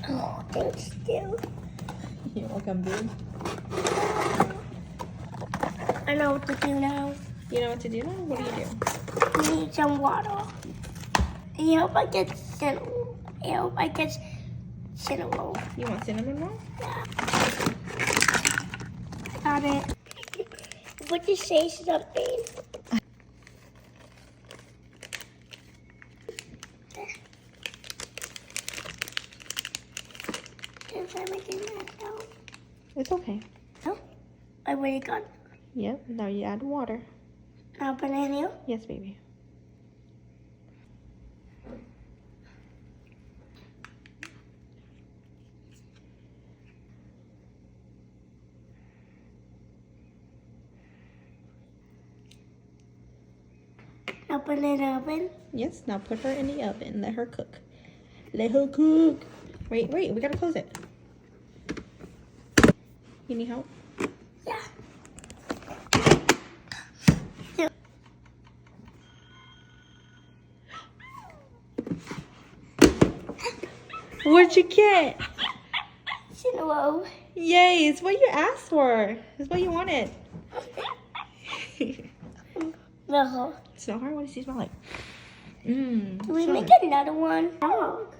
Oh, thanks, dude. You're welcome, dude. I know what to do now. You know what to do now? What do you do? We need some water. I hope I get cinnamon. I hope I get cinnamon. You want cinnamon roll? Yeah. Got it. Would you say something? Is everything that out? It's okay. No? I already got it. Yep, now you add water. Now put it in here. Yes, baby. Now put it in the oven. Yes, now put her in the oven. Let her cook. Let her cook. Wait, we gotta close it. You need help? Yeah. What'd you get? Cinnamon. Yay, it's what you asked for. It's what you wanted. No. It's not hard. What does she smell like? Mmm. Can we make another one? Dog.